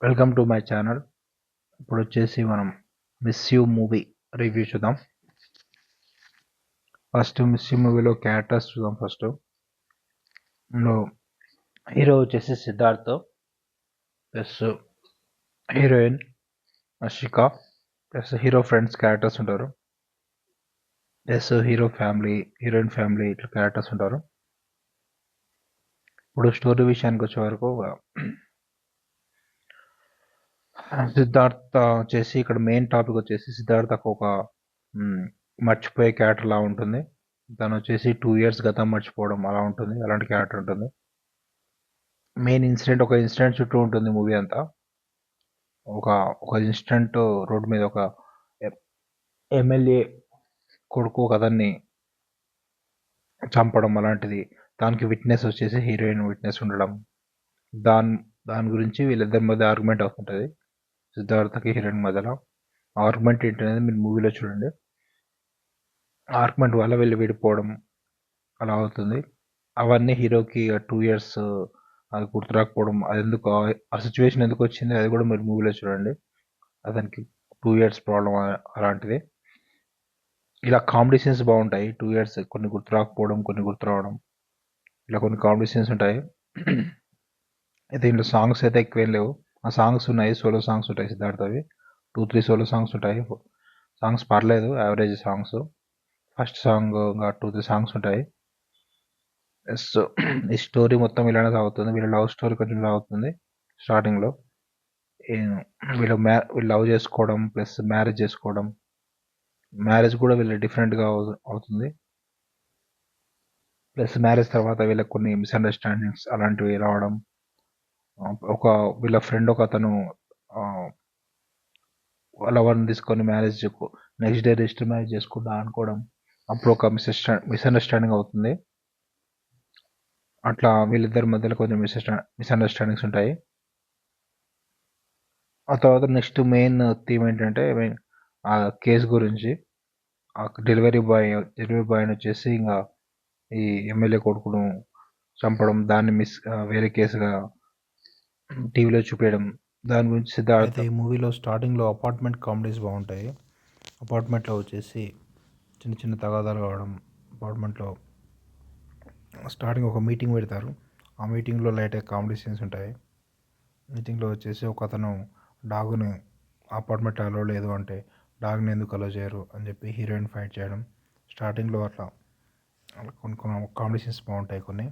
Welcome to my channel. ఇప్పుడు వచ్చేసి మనం మిస్ యూ మూవీ రివ్యూ చూద్దాం. ఫస్ట్ మిస్ యూ మూవీలో క్యారెక్టర్స్ చూద్దాం. ఫస్ట్ ఇందులో హీరో వచ్చేసి Siddharth, plus heroine Ashika, plus hero friends characters ఉంటారు, plus hero family, heroine family ఇట్లా క్యారెక్టర్స్ ఉంటారు. ఇప్పుడు స్టోరీ విషయానికి వచ్చే వరకు సిద్ధార్థ వచ్చేసి ఇక్కడ మెయిన్ టాపిక్ వచ్చేసి సిద్ధార్థకు ఒక మర్చిపోయే క్యారెక్టర్ లా ఉంటుంది. తను వచ్చేసి 2 years గతం మర్చిపోవడం అలా ఉంటుంది. అలాంటి క్యారెక్టర్ ఉంటుంది. మెయిన్ ఇన్సిడెంట్ ఒక ఇన్సిడెంట్ చుట్టూ ఉంటుంది మూవీ అంతా. ఒక ఒక ఇన్సిడెంట్ రోడ్డు మీద ఒక ఎమ్మెల్యే కొడుకు ఒక అతన్ని చంపడం అలాంటిది. దానికి విట్నెస్ వచ్చేసి హీరోయిన్ విట్నెస్ ఉండడం. దాని దాని గురించి వీళ్ళిద్దరి మధ్య ఆర్గ్యుమెంట్ అవుతుంటుంది. సిద్ధార్థకి హీరోయిన్ మధ్యలో ఆర్గ్యుమెంట్ ఏంటనేది మీరు మూవీలో చూడండి. ఆర్గ్యుమెంట్ వల్ల వీళ్ళు విడిపోవడం అలా అవుతుంది. అవన్నీ హీరోకి 2 years అది గుర్తు రాకపోవడం, అది ఎందుకు ఆ సిచ్యువేషన్ ఎందుకు వచ్చింది అది కూడా మీరు మూవీలో చూడండి. అతనికి 2 years ప్రాబ్లం అలాంటిది. ఇలా కామెడీ సీన్స్ బాగుంటాయి. 2 years కొన్ని గుర్తు రాకపోవడం, కొన్ని గుర్తు రావడం, ఇలా కొన్ని కామెడీ సీన్స్ ఉంటాయి. అయితే ఇందులో సాంగ్స్ అయితే ఎక్కువేం లేవు. ఆ సాంగ్స్ ఉన్నాయి, సోలో సాంగ్స్ ఉంటాయి సిద్ధార్థవి. 2-3 సోలో సాంగ్స్ ఉంటాయి. సాంగ్స్ పర్లేదు, average songs. First song 2-3 songs ఉంటాయి. సో ఈ స్టోరీ మొత్తం ఇలానే సాగుతుంది. వీళ్ళ లవ్ స్టోరీ కొంచెం సాగుతుంది స్టార్టింగ్లో. వీళ్ళు లవ్ చేసుకోవడం ప్లస్ మ్యారేజ్ చేసుకోవడం, మ్యారేజ్ కూడా వీళ్ళు డిఫరెంట్గా అవుతుంది. ప్లస్ మ్యారేజ్ తర్వాత వీళ్ళకి కొన్ని మిస్అండర్స్టాండింగ్స్ అలాంటివి రావడం, ఒక వీళ్ళ ఫ్రెండ్ ఒక అతను లవర్ని తీసుకొని marriage next day register marriage చేసుకుంటా అనుకోవడం, అప్పుడు ఒక మిస్అండర్స్టాండింగ్ అవుతుంది. అట్లా వీళ్ళిద్దరి మధ్యలో కొంచెం మిస్అండర్స్టాండింగ్స్ ఉంటాయి. ఆ తర్వాత నెక్స్ట్ మెయిన్ థీమ్ ఏంటంటే ఆ కేసు గురించి. ఆ డెలివరీ బాయ్ని వచ్చేసి ఇంకా ఈ ఎమ్మెల్యే కొడుకును చంపడం, దాన్ని వేరే కేసుగా టీవీలో చూపించడం, దాని గురించి సిద్ధార్థ. అయితే ఈ మూవీలో స్టార్టింగ్లో అపార్ట్మెంట్ కామెడీస్ బాగుంటాయి. అపార్ట్మెంట్లో వచ్చేసి చిన్న చిన్న తగాదాలు కావడం, అపార్ట్మెంట్లో స్టార్టింగ్ ఒక మీటింగ్ పెడతారు. ఆ మీటింగ్లో లైట్గా కామెడీ సీన్స్ ఉంటాయి. మీటింగ్లో వచ్చేసి ఒక అతను డాగ్ని అపార్ట్మెంట్ అలో లేదు అంటే డాగ్ని ఎందుకు అలో చేయరు అని చెప్పి హీరోయిన్ ఫైట్ చేయడం, స్టార్టింగ్లో అట్లా కొన్ని కామెడీ సీన్స్ బాగుంటాయి కొన్ని.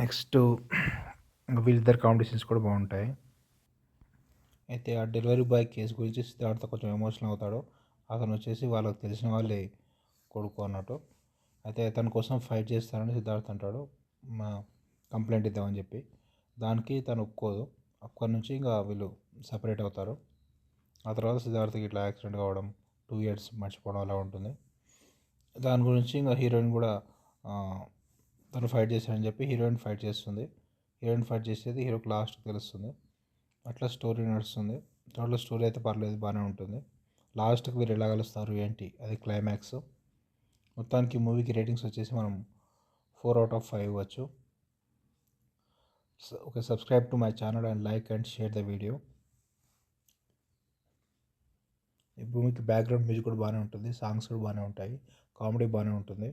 నెక్స్ట్ వీళ్ళిద్దరు కామెడీ సీన్స్ కూడా బాగుంటాయి. అయితే ఆ డెలివరీ బాయ్ కేసు గురించి సిద్ధార్థ కొంచెం ఎమోషనల్ అవుతాడు. అతను వచ్చేసి వాళ్ళకి తెలిసిన వాళ్ళే కొడుకు అన్నట్టు. అయితే అతని కోసం ఫైట్ చేస్తానని సిద్ధార్థ్ అంటాడు, కంప్లైంట్ ఇద్దామని చెప్పి. దానికి తను ఒప్పుకోదు. అక్కడి నుంచి ఇంకా వీళ్ళు సపరేట్ అవుతారు. ఆ తర్వాత సిద్ధార్థకి ఇట్లా యాక్సిడెంట్ కావడం, 2 years మర్చిపోవడం అలా ఉంటుంది. దాని గురించి ఇంకా హీరోయిన్ కూడా తను ఫైట్ చేశాడని చెప్పి హీరోయిన్ ఫైట్ చేస్తుంది. హీరోయిన్ ఫైట్ చేసేది హీరోకి లాస్ట్కి తెలుస్తుంది. అట్లా స్టోరీ నడుస్తుంది. టోటల్ స్టోరీ అయితే పర్లేదు, బాగానే ఉంటుంది. లాస్ట్కి వీరు ఎలా కలుస్తారు ఏంటి అది క్లైమాక్స్. మొత్తానికి మూవీకి రేటింగ్స్ వచ్చేసి మనం 4 out of 5 ఇవ్వచ్చు. Okay, subscribe to my channel and like and share the video. ఇప్పుడు మీకు బ్యాక్గ్రౌండ్ మ్యూజిక్ కూడా బాగానే ఉంటుంది, సాంగ్స్ కూడా బాగానే ఉంటాయి, కామెడీ బాగానే ఉంటుంది.